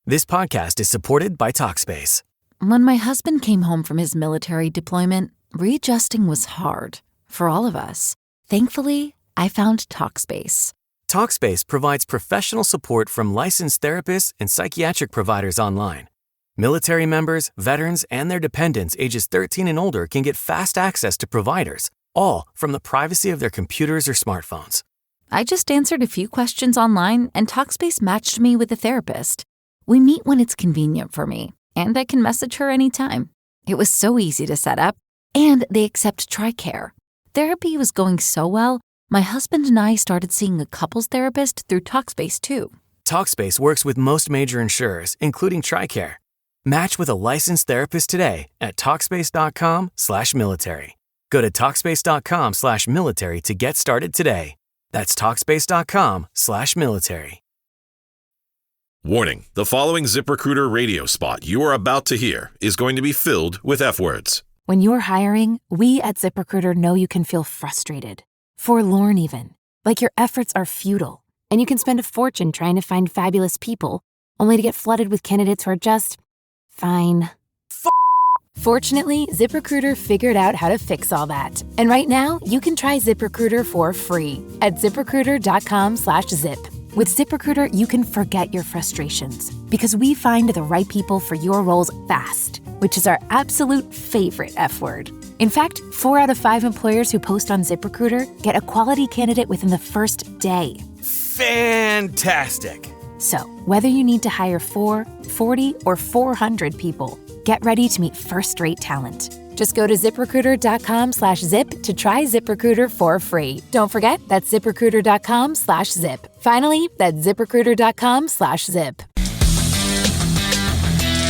This podcast is supported by Talkspace. When my husband came home from his military deployment, readjusting was hard for all of us. Thankfully, I found Talkspace. Talkspace provides professional support from licensed therapists and psychiatric providers online. Military members, veterans, and their dependents ages 13 and older can get fast access to providers, all from the privacy of their computers or smartphones. I just answered a few questions online, and Talkspace matched me with a therapist. We meet when it's convenient for me, and I can message her anytime. It was so easy to set up, and they accept TRICARE. Therapy was going so well, my husband and I started seeing a couples therapist through Talkspace too. Talkspace works with most major insurers, including TRICARE. Match with a licensed therapist today at Talkspace.com/military. Go to Talkspace.com/military to get started today. That's Talkspace.com/military. Warning, the following ZipRecruiter radio spot you are about to hear is going to be filled with F words. When you're hiring, we at ZipRecruiter know you can feel frustrated, forlorn even, like your efforts are futile, and you can spend a fortune trying to find fabulous people, only to get flooded with candidates who are just fine. Fortunately, ZipRecruiter figured out how to fix all that. And right now, you can try ZipRecruiter for free at ZipRecruiter.com/zip. With ZipRecruiter, you can forget your frustrations because we find the right people for your roles fast, which is our absolute favorite F word. In fact, 4 out of 5 employers who post on ZipRecruiter get a quality candidate within the first day. Fantastic. So, whether you need to hire 4, 40, or 400 people, get ready to meet first-rate talent. Just go to ZipRecruiter.com/zip to try ZipRecruiter for free. Don't forget, that's ZipRecruiter.com/zip. Finally, that's ZipRecruiter.com/zip.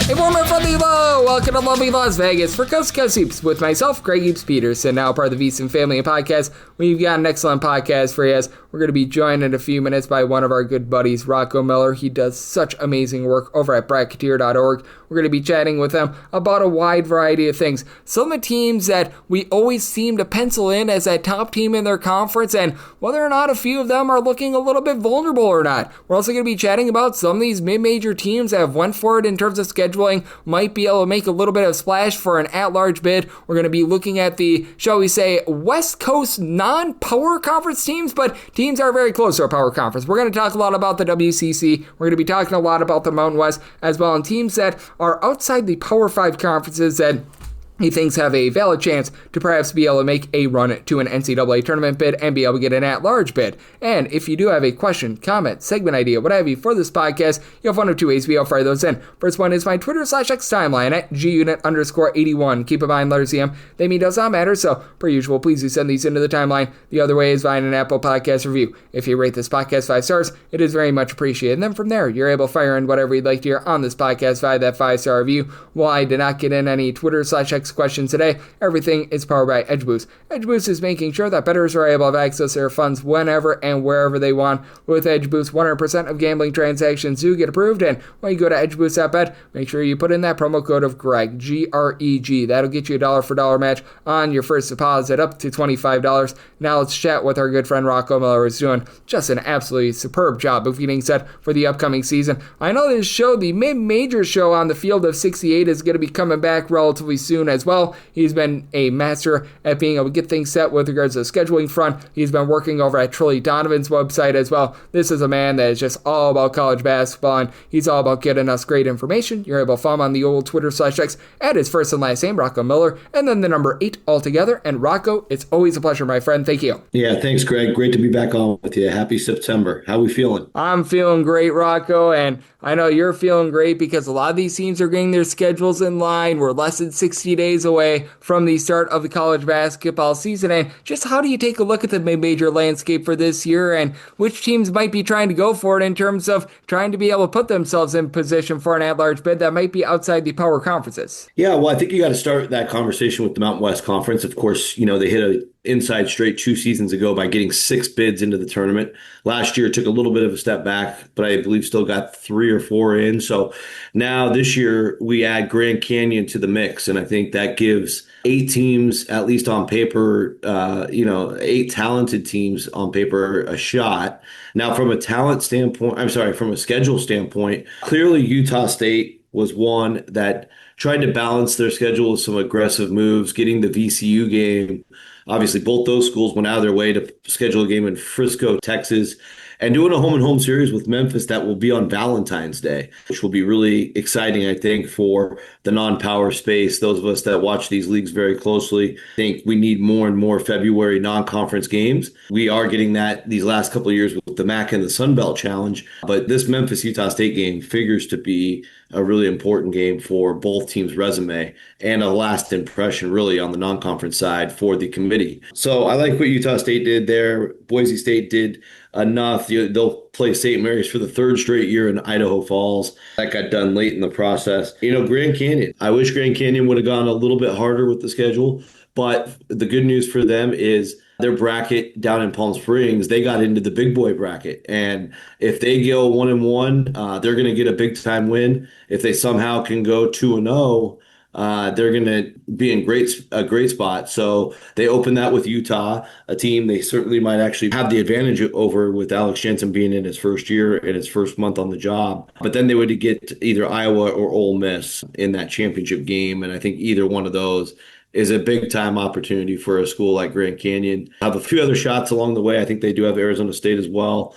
Hey, warmer from the low! Welcome to lovely Las Vegas for Coast to Coast Hoops with myself, Greg Hoops Peterson, now part of the VSiN family podcast. We've got an excellent podcast for you. We're going to be joined in a few minutes by one of our good buddies, Rocco Miller. He does such amazing work over at Bracketeer.org. We're going to be chatting with him about a wide variety of things. Some of the teams that we always seem to pencil in as that top team in their conference, and whether or not a few of them are looking a little bit vulnerable or not. We're also going to be chatting about some of these mid-major teams that have went for it in terms of scheduling, might be able to make a little bit of splash for an at-large bid. We're going to be looking at the, shall we say, West Coast non-power conference teams, but teams are very close to a power conference. We're going to talk a lot about the WCC. We're going to be talking a lot about the Mountain West as well, and teams that are outside the Power 5 conferences that he thinks have a valid chance to perhaps be able to make a run to an NCAA tournament bid and be able to get an at-large bid. And if you do have a question, comment, segment idea, what have you for this podcast, you have one of two ways to be able to fire those in. First one is my Twitter/X timeline at gunit_81. Keep in mind, letters CM, they mean does not matter, so per usual, please do send these into the timeline. The other way is via an Apple Podcast review. If you rate this podcast 5 stars, it is very much appreciated. And then from there, you're able to fire in whatever you'd like to hear on this podcast via that 5-star review. While I did not get in any Twitter/X questions today, everything is powered by EdgeBoost. EdgeBoost is making sure that bettors are able to have access to their funds whenever and wherever they want. With EdgeBoost, 100% of gambling transactions do get approved, and when you go to edgeboost.bet, make sure you put in that promo code of Greg, G-R-E-G. That'll get you a $1 match on your first deposit up to $25. Now let's chat with our good friend Rocco Miller, who's doing just an absolutely superb job of getting set for the upcoming season. I know this show, the mid-major show on the Field of 68, is going to be coming back relatively soon as well. He's been a master at being able to get things set with regards to the scheduling front. He's been working over at Trilly Donovan's website as well. This is a man that is just all about college basketball, and he's all about getting us great information. You're able to follow him on the old Twitter/X at his first and last name, Rocco Miller, and then the number 8 altogether. And Rocco, it's always a pleasure, my friend. Thank you. Yeah, thanks, Greg. Great to be back on with you. Happy September. How we feeling? I'm feeling great, Rocco, and I know you're feeling great because a lot of these teams are getting their schedules in line. We're less than 60 days away from the start of the college basketball season. And just how do you take a look at the mid-major landscape for this year and which teams might be trying to go for it in terms of trying to be able to put themselves in position for an at-large bid that might be outside the power conferences? Yeah, well, I think you got to start that conversation with the Mountain West Conference. Of course, you know, they hit a inside straight 2 seasons ago by getting 6 bids into the tournament. Last year, it took a little bit of a step back, but I believe still got 3 or 4 in. So now this year, we add Grand Canyon to the mix, and I think that gives 8 teams, at least on paper, 8 talented teams on paper, a shot. Now, from a from a schedule standpoint, clearly Utah State was one that tried to balance their schedule with some aggressive moves, getting the VCU game. Obviously, both those schools went out of their way to schedule a game in Frisco, Texas, and doing a home-and-home series with Memphis that will be on Valentine's Day, which will be really exciting, I think, for the non-power space. Those of us that watch these leagues very closely think we need more and more February non-conference games. We are getting that these last couple of years with the MAC and the Sun Belt Challenge, but this Memphis-Utah State game figures to be a really important game for both teams' resume and a last impression really on the non-conference side for the committee. So I like what Utah State did there. Boise State did enough. They'll play St. Mary's for the 3rd straight year in Idaho Falls. That got done late in the process. Grand Canyon. I wish Grand Canyon would have gone a little bit harder with the schedule, but the good news for them is their bracket down in Palm Springs, they got into the big boy bracket. And if they go 1-1, they're going to get a big time win. If they somehow can go 2-0, they're going to be in a great spot. So they open that with Utah, a team they certainly might actually have the advantage over with Alex Jensen being in his first year and his first month on the job. But then they would get either Iowa or Ole Miss in that championship game. And I think either one of those is a big time opportunity for a school like Grand Canyon. Have a few other shots along the way. I think they do have Arizona State as well.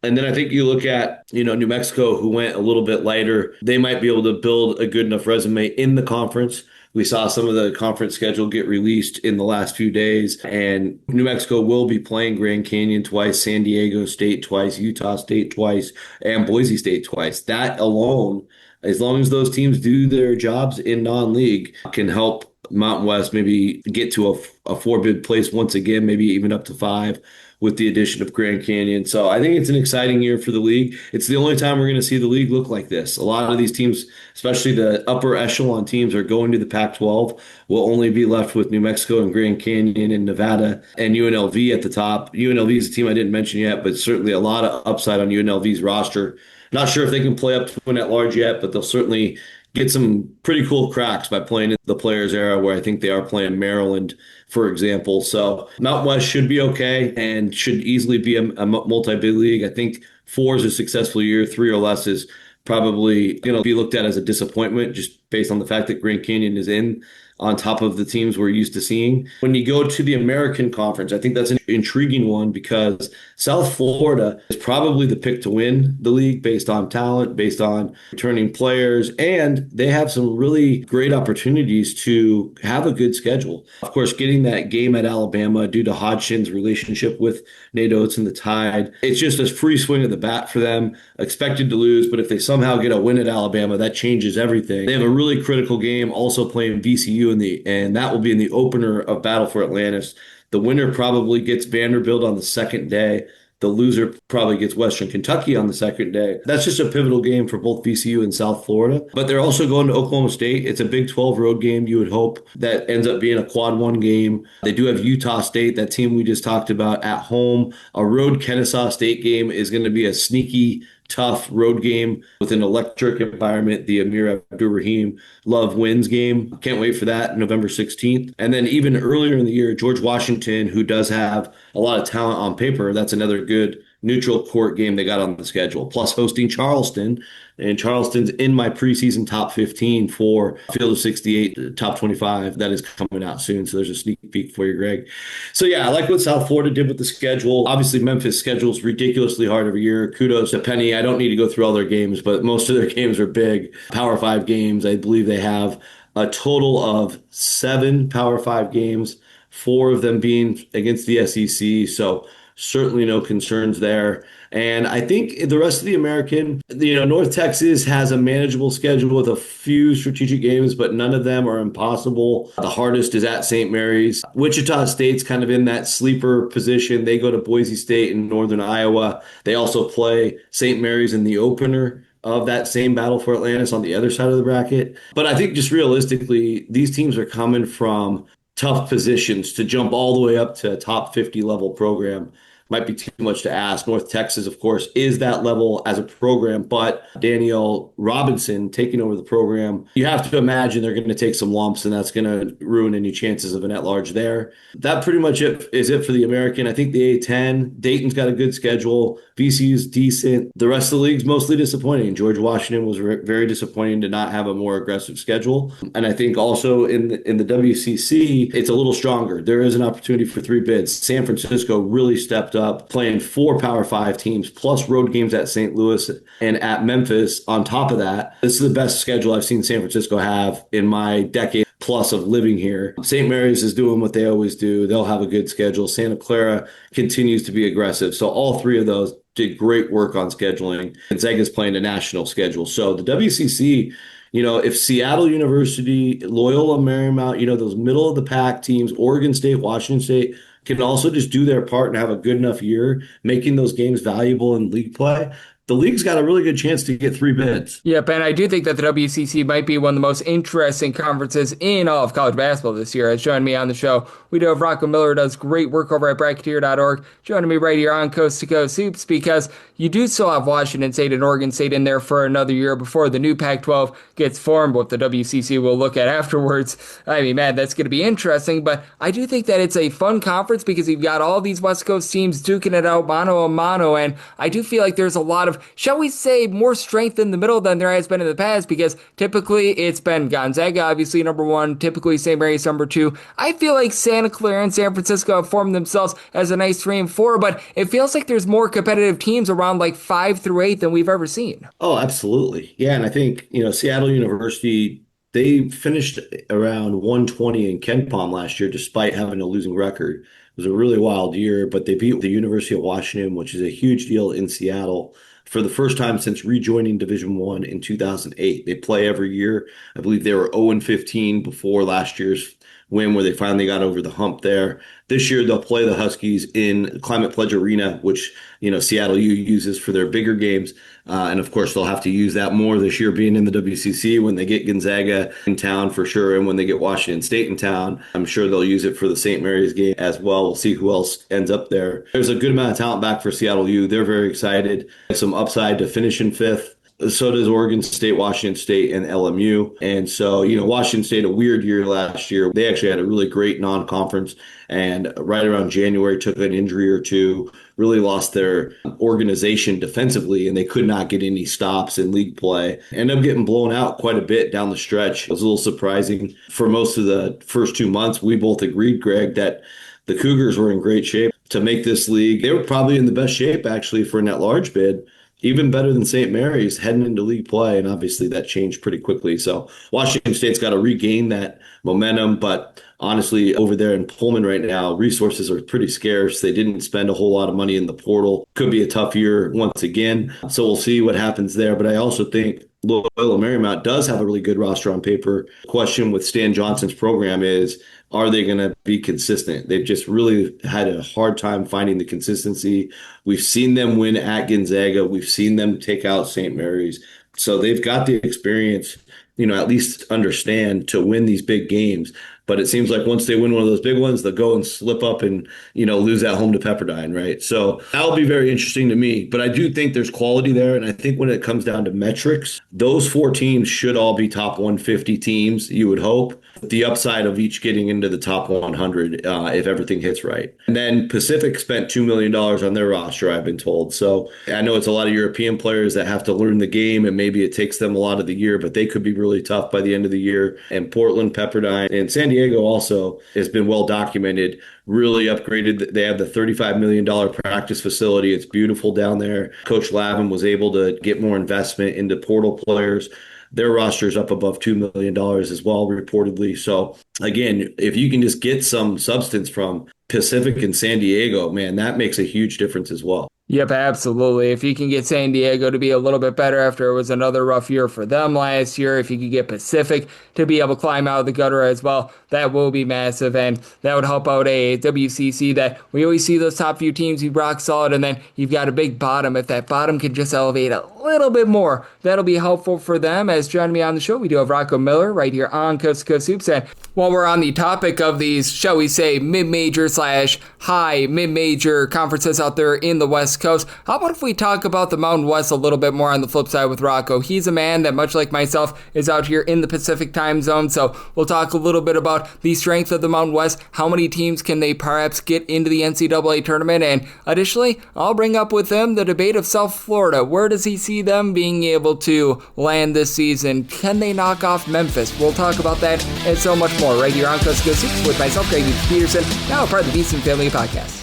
And then I think you look at, New Mexico, who went a little bit lighter. They might be able to build a good enough resume in the conference. We saw some of the conference schedule get released in the last few days, and New Mexico will be playing Grand Canyon twice, San Diego State twice, Utah State twice, and Boise State twice. That alone, as long as those teams do their jobs in non-league, can help Mountain West maybe get to a 4-bid place once again, maybe even up to 5 with the addition of Grand Canyon. So I think it's an exciting year for the league. It's the only time we're going to see the league look like this. A lot of these teams, especially the upper echelon teams, are going to the Pac-12. We'll only be left with New Mexico and Grand Canyon and Nevada and UNLV at the top. UNLV is a team I didn't mention yet, but certainly a lot of upside on UNLV's roster. Not sure if they can play up to an at-large yet, but they'll certainly get some pretty cool cracks by playing in the Players era, where I think they are playing Maryland, for example. So Mountain West should be okay and should easily be a multi-bid league. I think 4 is a successful year. 3 or less is probably going to be looked at as a disappointment just based on the fact that Grand Canyon is in on top of the teams we're used to seeing. When you go to the American Conference, I think that's an intriguing one because South Florida is probably the pick to win the league based on talent, based on returning players, and they have some really great opportunities to have a good schedule. Of course, getting that game at Alabama due to Hodgson's relationship with Nate Oates and the Tide, it's just a free swing of the bat for them, expected to lose, but if they somehow get a win at Alabama, that changes everything. They have a really critical game also playing VCU and that will be in the opener of Battle for Atlantis. The winner probably gets Vanderbilt on the second day. The loser probably gets Western Kentucky on the second day. That's just a pivotal game for both VCU and South Florida. But they're also going to Oklahoma State. It's a Big 12 road game, you would hope. That ends up being a quad 1 game. They do have Utah State, that team we just talked about, at home. A road Kennesaw State game is going to be a sneaky, tough road game with an electric environment, the Amir Abdur-Rahim Love Wins game. Can't wait for that, November 16th. And then even earlier in the year, George Washington, who does have a lot of talent on paper, that's another good neutral court game they got on the schedule. Plus hosting Charleston, and Charleston's in my preseason top 15 for Field of 68, top 25. That is coming out soon, so there's a sneak peek for you, Greg. So yeah, I like what South Florida did with the schedule. Obviously, Memphis schedule's ridiculously hard every year. Kudos to Penny. I don't need to go through all their games, but most of their games are big. Power 5 games. I believe they have a total of 7 Power 5 games, 4 of them being against the SEC. So certainly no concerns there. And I think the rest of the American, North Texas has a manageable schedule with a few strategic games, but none of them are impossible. The hardest is at St. Mary's. Wichita State's kind of in that sleeper position. They go to Boise State in northern Iowa. They also play St. Mary's in the opener of that same Battle for Atlantis on the other side of the bracket. But I think just realistically, these teams are coming from tough positions to jump all the way up to a top 50 level program might be too much to ask. North Texas, of course, is that level as a program, but Danielle Robinson taking over the program, you have to imagine they're going to take some lumps, and that's going to ruin any chances of an at-large there. That pretty much is it for the American. I think the A10, Dayton's got a good schedule. VCU's decent. The rest of the league's mostly disappointing. George Washington was very disappointing to not have a more aggressive schedule. And I think also in the WCC, it's a little stronger. There is an opportunity for 3 bids. San Francisco really stepped up, playing 4 Power 5 teams, plus road games at St. Louis and at Memphis. On top of that, this is the best schedule I've seen San Francisco have in my decade plus of living here. St. Mary's is doing what they always do. They'll have a good schedule. Santa Clara continues to be aggressive. So all 3 of those did great work on scheduling. Gonzaga's playing a national schedule. So the WCC, if Seattle University, Loyola Marymount, those middle of the pack teams, Oregon State, Washington State, can also just do their part and have a good enough year, making those games valuable in league play, the league's got a really good chance to get 3 bids. Yep, and I do think that the WCC might be one of the most interesting conferences in all of college basketball this year. As joining me on the show, we do have Rocco Miller, who does great work over at Bracketeer.org, joining me right here on Coast to Coast Hoops, because you do still have Washington State and Oregon State in there for another year before the new Pac-12 gets formed. What the WCC will look at afterwards, I mean, man, that's going to be interesting, but I do think that it's a fun conference because you've got all these West Coast teams duking it out mano a mano, and I do feel like there's a lot of, shall we say, more strength in the middle than there has been in the past, because typically it's been Gonzaga, obviously, number 1, typically St. Mary's, number 2. I feel like Santa Clara and San Francisco have formed themselves as a nice 3 and 4, but it feels like there's more competitive teams around like 5 through 8 than we've ever seen. Oh, absolutely. Yeah, and I think, Seattle University, they finished around 120 in KenPom last year, despite having a losing record. It was a really wild year, but they beat the University of Washington, which is a huge deal in Seattle, for the first time since rejoining Division I in 2008. They play every year. I believe they were 0-15 before last year's win, where they finally got over the hump there. This year, they'll play the Huskies in Climate Pledge Arena, which, Seattle U uses for their bigger games. And of course, they'll have to use that more this year, being in the WCC, when they get Gonzaga in town for sure. And when they get Washington State in town, I'm sure they'll use it for the St. Mary's game as well. We'll see who else ends up there. There's a good amount of talent back for Seattle U. They're very excited. Some upside to finish in 5th. So does Oregon State, Washington State, and LMU. And so, Washington State, a weird year last year. They actually had a really great non-conference, and right around January took an injury or 2, really lost their organization defensively, and they could not get any stops in league play. Ended up getting blown out quite a bit down the stretch. It was a little surprising. For most of the first 2 months, we both agreed, Greg, that the Cougars were in great shape to make this league. They were probably in the best shape, actually, for an at-large bid. Even better than St. Mary's heading into league play, and obviously that changed pretty quickly. So Washington State's got to regain that momentum, but honestly, over there in Pullman right now, resources are pretty scarce. They didn't spend a whole lot of money in the portal. Could be a tough year once again. So we'll see what happens there. But I also think Loyola Marymount does have a really good roster on paper. The question with Stan Johnson's program is, are they going to be consistent? They've just really had a hard time finding the consistency. We've seen them win at Gonzaga. We've seen them take out St. Mary's. So they've got the experience, at least understand to win these big games. But it seems like once they win one of those big ones, they'll go and slip up and, lose at home to Pepperdine, right? So that'll be very interesting to me. But I do think there's quality there. And I think when it comes down to metrics, those 4 teams should all be top 150 teams, you would hope. The upside of each getting into the top 100 if everything hits right. And then Pacific spent $2 million on their roster, I've been told. So I know it's a lot of European players that have to learn the game, and maybe it takes them a lot of the year, but they could be really tough by the end of the year. And Portland, Pepperdine, and San Diego also has been well documented, really upgraded. They have the $35 million practice facility. It's beautiful down there. Coach Lavin was able to get more investment into portal players. Their roster is up above $2 million as well, reportedly. So again, if you can just get some substance from Pacific and San Diego, man, that makes a huge difference as well. Yep, absolutely. If you can get San Diego to be a little bit better after it was another rough year for them last year, if you could get Pacific to be able to climb out of the gutter as well, that will be massive, and that would help out a WCC that we always see those top few teams be rock solid, and then you've got a big bottom. If that bottom can just elevate a little bit more, that'll be helpful for them. As joining me on the show, we do have Rocco Miller right here on Coast to Coast Hoops, and while we're on the topic of these, shall we say, mid-major slash high mid-major conferences out there in the West Coast, how about if we talk about the Mountain West a little bit more on the flip side with Rocco? He's a man that, much like myself, is out here in the Pacific time zone, so we'll talk a little bit about the strength of the Mountain West, how many teams can they perhaps get into the NCAA tournament, and additionally, I'll bring up with him the debate of South Florida. Where does he see them being able to land this season? Can they knock off Memphis? We'll talk about that and so much more right here on Coast to Coast Hoops with myself, Greg Peterson, now part of the VSiN Family Podcast.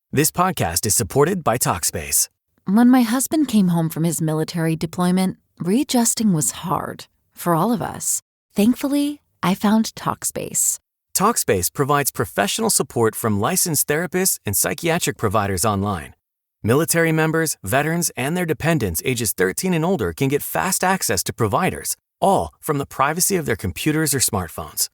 This podcast is supported by Talkspace. When my husband came home from his military deployment, readjusting was hard for all of us. Thankfully, I found Talkspace. Talkspace provides professional support from licensed therapists and psychiatric providers online. Military members, veterans, and their dependents ages 13 and older can get fast access to providers, all from the privacy of their computers or smartphones.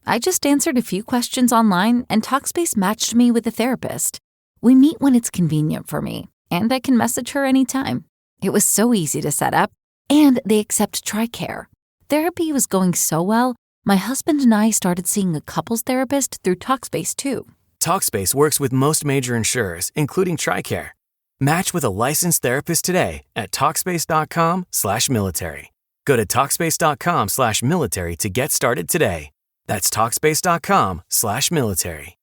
I just answered a few questions online, and Talkspace matched me with a therapist. We meet when it's convenient for me, and I can message her anytime. It was so easy to set up, and they accept TRICARE. Therapy was going so well, my husband and I started seeing a couples therapist through Talkspace too. Talkspace works with most major insurers, including TRICARE. Match with a licensed therapist today at Talkspace.com/military. Go to Talkspace.com/military to get started today. That's Talkspace.com/military.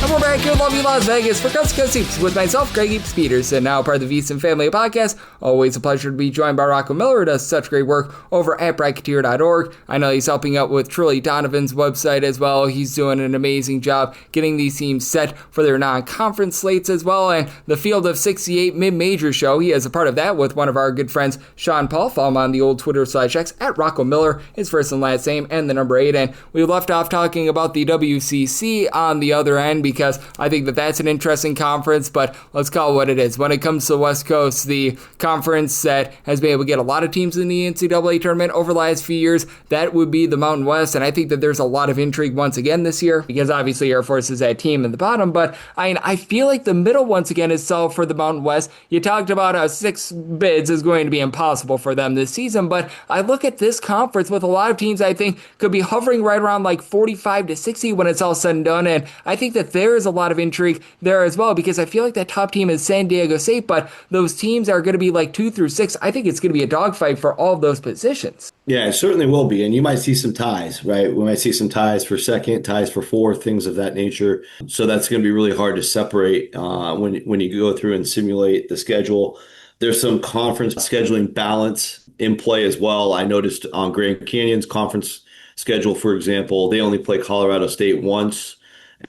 And we're back here in lovely Las Vegas for Coast to Coast Hoops with myself, Greg Peterson, now part of the VSiN Family Podcast. Always a pleasure to be joined by Rocco Miller, who does such great work over at Bracketeer.org. I know he's helping out with Trilly Donovan's website as well. He's doing an amazing job getting these teams set for their non-conference slates as well. And the Field of 68 mid-major show, he is a part of that with one of our good friends, Sean Paul. Follow him on the old Twitter/X at Rocco Miller, his first and last name, and the number 8. And we left off talking about the WCC on the other end, because I think that that's an interesting conference, but let's call it what it is. When it comes to the West Coast, the conference that has been able to get a lot of teams in the NCAA tournament over the last few years, that would be the Mountain West, and I think that there's a lot of intrigue once again this year, because obviously Air Force is that team in the bottom, but I feel like the middle once again is solid for the Mountain West. You talked about 6 bids is going to be impossible for them this season, but I look at this conference with a lot of teams I think could be hovering right around like 45 to 60 when it's all said and done, and I think that there is a lot of intrigue there as well, because I feel like that top team is San Diego State, but those teams are going to be like 2 through 6. I think it's going to be a dogfight for all of those positions. Yeah, it certainly will be. And you might see some ties, right? We might see some ties for second, ties for fourth, things of that nature. So that's going to be really hard to separate when you go through and simulate the schedule. There's some conference scheduling balance in play as well. I noticed on Grand Canyon's conference schedule, for example, they only play Colorado State once.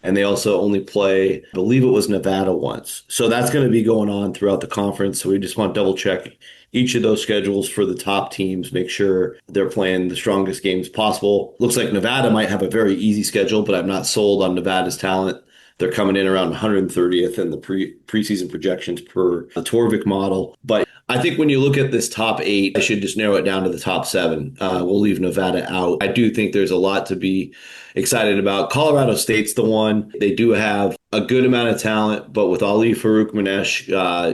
And they also only play, I believe it was Nevada once. So that's going to be going on throughout the conference. So we just want to double check each of those schedules for the top teams, make sure they're playing the strongest games possible. Looks like Nevada might have a very easy schedule, but I'm not sold on Nevada's talent. They're coming in around 130th in the preseason projections per the Torvik model. But I think when you look at this top 8, I should just narrow it down to the top 7. We'll leave Nevada out. I do think there's a lot to be excited about. Colorado State's the one. They do have a good amount of talent, but with Ali Farouk-Manesh,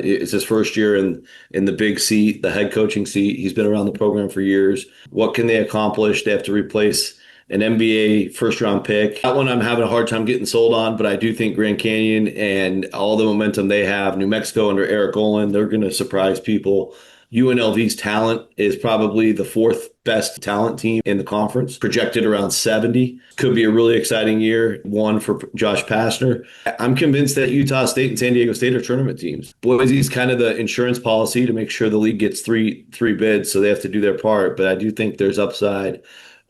it's his first year in the big seat, the head coaching seat. He's been around the program for years. What can they accomplish? They have to replace an NBA first-round pick. That one I'm having a hard time getting sold on, but I do think Grand Canyon and all the momentum they have, New Mexico under Eric Olin, they're going to surprise people. UNLV's talent is probably the 4th best talent team in the conference, projected around 70. Could be a really exciting year, one for Josh Pastner. I'm convinced that Utah State and San Diego State are tournament teams. Boise's kind of the insurance policy to make sure the league gets three bids, so they have to do their part. But I do think there's upside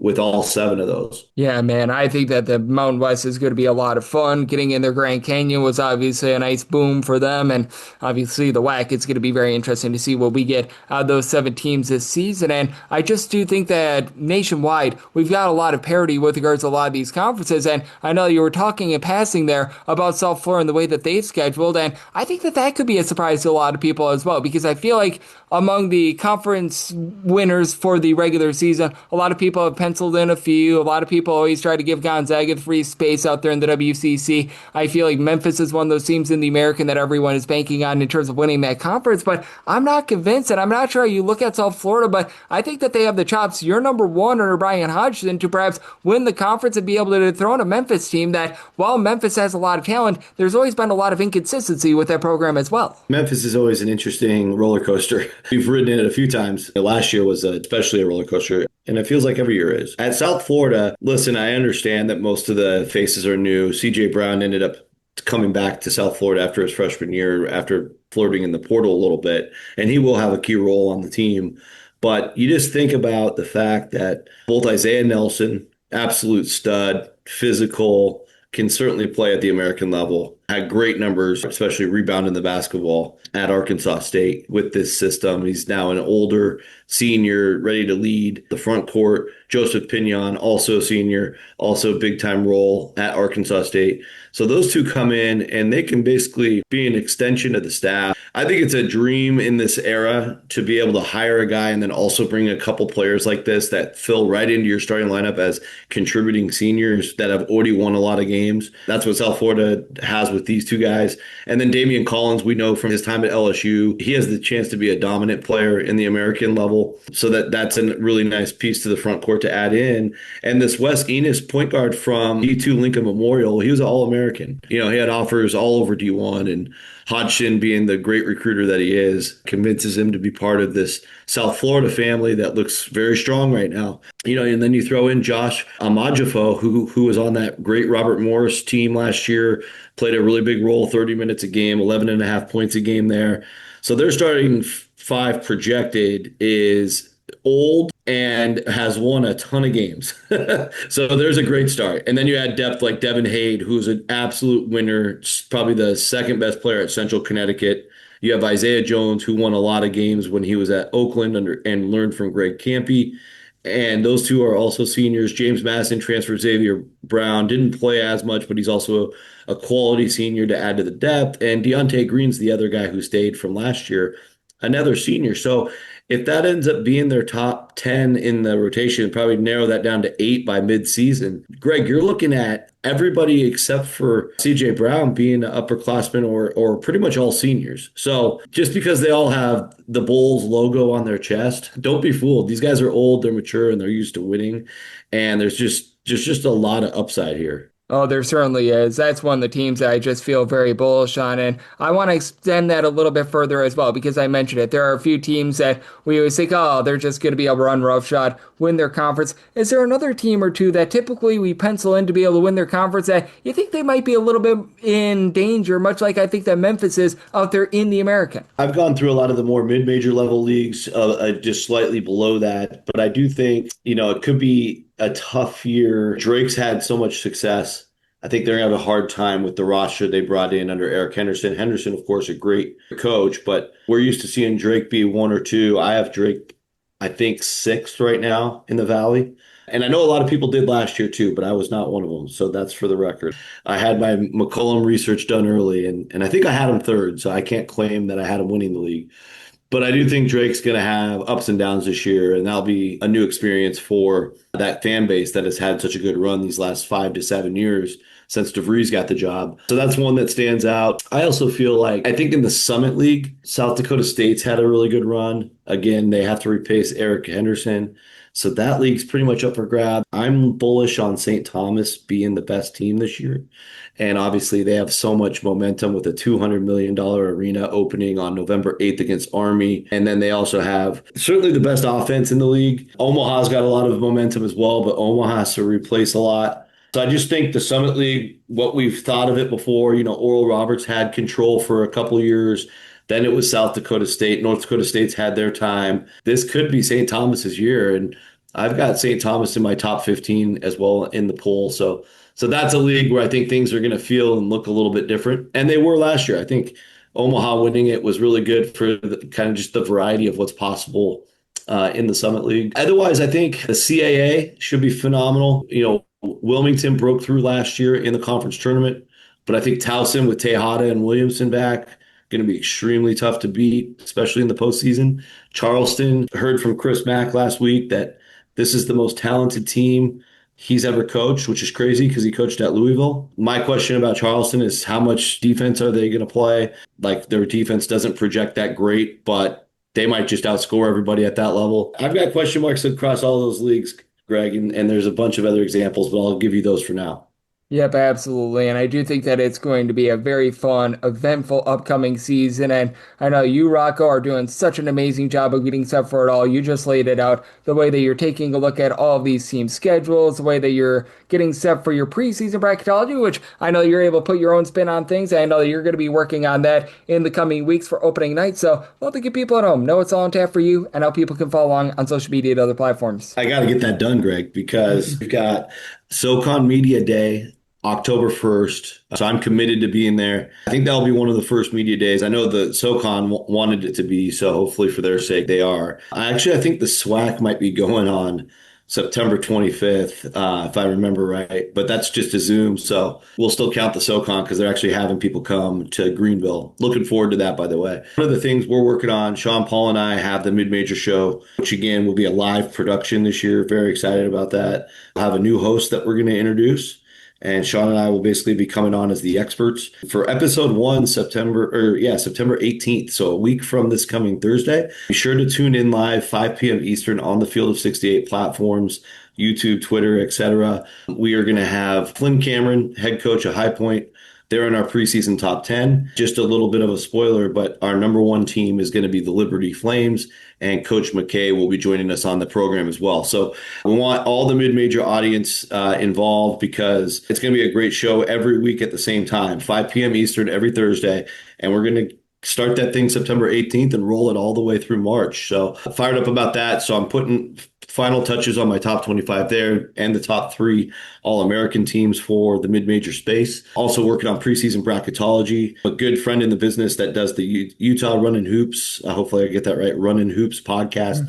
with all 7 of those. Yeah, man, I think that the Mountain West is going to be a lot of fun. Getting in their Grand Canyon was obviously a nice boom for them, and obviously the WAC, it's going to be very interesting to see what we get out of those 7 teams this season. And I just do think that nationwide, we've got a lot of parity with regards to a lot of these conferences, and I know you were talking in passing there about South Florida and the way that they've scheduled, and I think that that could be a surprise to a lot of people as well, because I feel like among the conference winners for the regular season, a lot of people have penciled in a few. A lot of people always try to give Gonzaga the free space out there in the WCC. I feel like Memphis is one of those teams in the American that everyone is banking on in terms of winning that conference, but I'm not convinced, and I'm not sure how you look at South Florida, but I think that they have the chops. You're number 1 under Brian Hodgson to perhaps win the conference and be able to dethrone a Memphis team that, while Memphis has a lot of talent, there's always been a lot of inconsistency with that program as well. Memphis is always an interesting roller coaster. We've ridden it a few times. Last year was especially a roller coaster, and it feels like every year is. At South Florida, listen, I understand that most of the faces are new. CJ Brown ended up coming back to South Florida after his freshman year, after flirting in the portal a little bit, and he will have a key role on the team. But you just think about the fact that both Isaiah Nelson, absolute stud, physical, can certainly play at the American level, had great numbers, especially rebounding the basketball at Arkansas State with this system. He's now an older senior, ready to lead the front court. Joseph Pinion, also a senior, also a big-time role at Arkansas State. So those two come in, and they can basically be an extension of the staff. I think it's a dream in this era to be able to hire a guy and then also bring a couple players like this that fill right into your starting lineup as contributing seniors that have already won a lot of games. That's what South Florida has with these two guys. And then Damian Collins, we know from his time at LSU, he has the chance to be a dominant player in the American level. So that's a really nice piece to the front court to add in. And this Wes Enos, point guard from D2 Lincoln Memorial, he was an All-American. He had offers all over D1, and Hodgson, being the great recruiter that he is, convinces him to be part of this South Florida family that looks very strong right now. And then you throw in Josh Amajafo, who was on that great Robert Morris team last year, played a really big role, 30 minutes a game, 11 and a half points a game there. So their starting 5 projected is old and has won a ton of games. So there's a great start. And then you add depth like Devin Hade, who's an absolute winner, probably the second best player at Central Connecticut. You have Isaiah Jones, who won a lot of games when he was at Oakland and learned from Greg Campy. And those two are also seniors. James Madison transferred. Xavier Brown didn't play as much, but he's also a quality senior to add to the depth. And Deontay Green's the other guy who stayed from last year, another senior. So if that ends up being their top 10 in the rotation, probably narrow that down to 8 by midseason. Greg, you're looking at everybody except for CJ Brown being an upperclassman or pretty much all seniors. So just because they all have the Bulls logo on their chest, don't be fooled. These guys are old, they're mature, and they're used to winning. And there's just a lot of upside here. Oh, there certainly is. That's one of the teams that I just feel very bullish on. And I want to extend that a little bit further as well, because I mentioned it. There are a few teams that we always think, oh, they're just going to be able to run roughshod, win their conference. Is there another team or two that typically we pencil in to be able to win their conference that you think they might be a little bit in danger, much like I think that Memphis is out there in the American? I've gone through a lot of the more mid-major level leagues, just slightly below that. But I do think, it could be a tough year. Drake's had so much success. I think they're going to have a hard time with the roster they brought in under Eric Henderson. Henderson, of course, a great coach, but we're used to seeing Drake be 1 or 2. I have Drake, I think, 6th right now in the Valley. And I know a lot of people did last year too, but I was not one of them. So that's for the record. I had my McCollum research done early, and I think I had him 3rd, so I can't claim that I had him winning the league. But I do think Drake's going to have ups and downs this year, and that'll be a new experience for that fan base that has had such a good run these last 5 to 7 years since DeVries got the job. So that's one that stands out. I also feel like, I think in the Summit League, South Dakota State's had a really good run. Again, they have to replace Eric Henderson. So that league's pretty much up for grab. I'm bullish on St. Thomas being the best team this year. And obviously they have so much momentum with a $200 million arena opening on November 8th against Army. And then they also have certainly the best offense in the league. Omaha's got a lot of momentum as well, but Omaha has to replace a lot. So I just think the Summit League, what we've thought of it before, Oral Roberts had control for a couple of years. Then it was South Dakota State. North Dakota State's had their time. This could be St. Thomas's year. And I've got St. Thomas in my top 15 as well in the poll. So that's a league where I think things are going to feel and look a little bit different. And they were last year. I think Omaha winning it was really good for kind of just the variety of what's possible in the Summit League. Otherwise, I think the CAA should be phenomenal. Wilmington broke through last year in the conference tournament, but I think Towson with Tejada and Williamson back, going to be extremely tough to beat, especially in the postseason. Charleston, heard from Chris Mack last week that this is the most talented team he's ever coached, which is crazy because he coached at Louisville. My question about Charleston is how much defense are they going to play? Like, their defense doesn't project that great, but they might just outscore everybody at that level. I've got question marks across all those leagues, Greg, and there's a bunch of other examples, but I'll give you those for now. Yep, absolutely. And I do think that it's going to be a very fun, eventful upcoming season. And I know you, Rocco, are doing such an amazing job of getting set for it all. You just laid it out, the way that you're taking a look at all of these team schedules, the way that you're getting set for your preseason bracketology, which I know you're able to put your own spin on things. I know that you're going to be working on that in the coming weeks for opening night. So love to get people at home know it's all on tap for you and how people can follow along on social media and other platforms. I got to get that done, Greg, because we've got SoCon Media Day October 1st. So I'm committed to being there. I think that'll be one of the first media days. I know the SoCon wanted it to be, so hopefully for their sake they are. I think the SWAC might be going on September 25th, if I remember right. But that's just a Zoom, so we'll still count the SoCon because they're actually having people come to Greenville. Looking forward to that, by the way. One of the things we're working on, Sean Paul and I have the Mid-Major Show, which again will be a live production this year. Very excited about that. We'll have a new host that we're going to introduce. And Sean and I will basically be coming on as the experts for episode 1, September 18th. So a week from this coming Thursday. Be sure to tune in live, 5 p.m. Eastern on the Field of 68 platforms, YouTube, Twitter, etc. We are going to have Flynn Cameron, head coach of High Point. They're in our preseason top 10. Just a little bit of a spoiler, but our number one team is going to be the Liberty Flames, and Coach McKay will be joining us on the program as well. So we want all the mid-major audience involved because it's going to be a great show every week at the same time, 5 p.m. Eastern every Thursday, and we're going to start that thing September 18th and roll it all the way through March. So fired up about that. So I'm putting final touches on my top 25 there and the top 3 All-American teams for the mid-major space. Also working on preseason bracketology. A good friend in the business that does the Utah Runnin' Hoops. Hopefully I get that right. Runnin' Hoops podcast.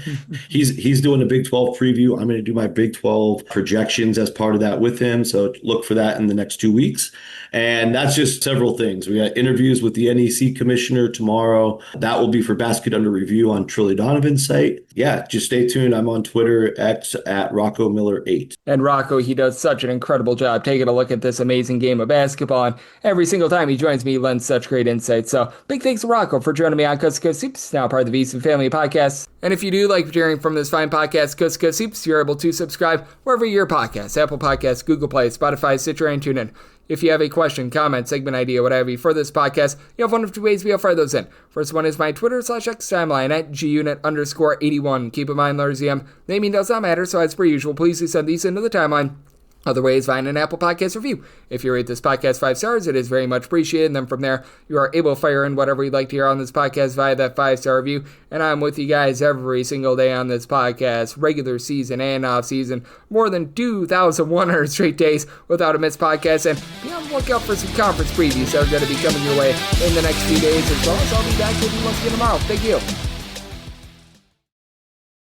He's doing a Big 12 preview. I'm going to do my Big 12 projections as part of that with him. So look for that in the next 2 weeks. And that's just several things. We got interviews with the NEC commissioner tomorrow. That will be for Basket Under Review on Trilly Donovan's site. Yeah, just stay tuned. I'm on Twitter, X, at Rocco Miller 8. And Rocco, he does such an incredible job taking a look at this amazing game of basketball. And every single time he joins me, he lends such great insight. So big thanks to Rocco for joining me on Coast to Coast Hoops, now part of the VSiN Family Podcast. And if you do like hearing from this fine podcast, Coast to Coast Hoops, you're able to subscribe wherever your podcasts, Apple Podcasts, Google Play, Spotify, Stitcher, and TuneIn. If you have a question, comment, segment idea, whatever you for this podcast, you have one of 2 ways we'll fire those in. First one is my Twitter/X timeline at gunit_81. Keep in mind, LarzM, naming does not matter, so as per usual, please do send these into the timeline. Other ways, find an Apple Podcast review. If you rate this podcast 5 stars, it is very much appreciated. And then from there, you are able to fire in whatever you'd like to hear on this podcast via that 5-star review. And I'm with you guys every single day on this podcast, regular season and off season, more than 2,100 straight days without a missed podcast. And be on the lookout for some conference previews that are going to be coming your way in the next few days as well. So I'll be back with you once again tomorrow. Thank you.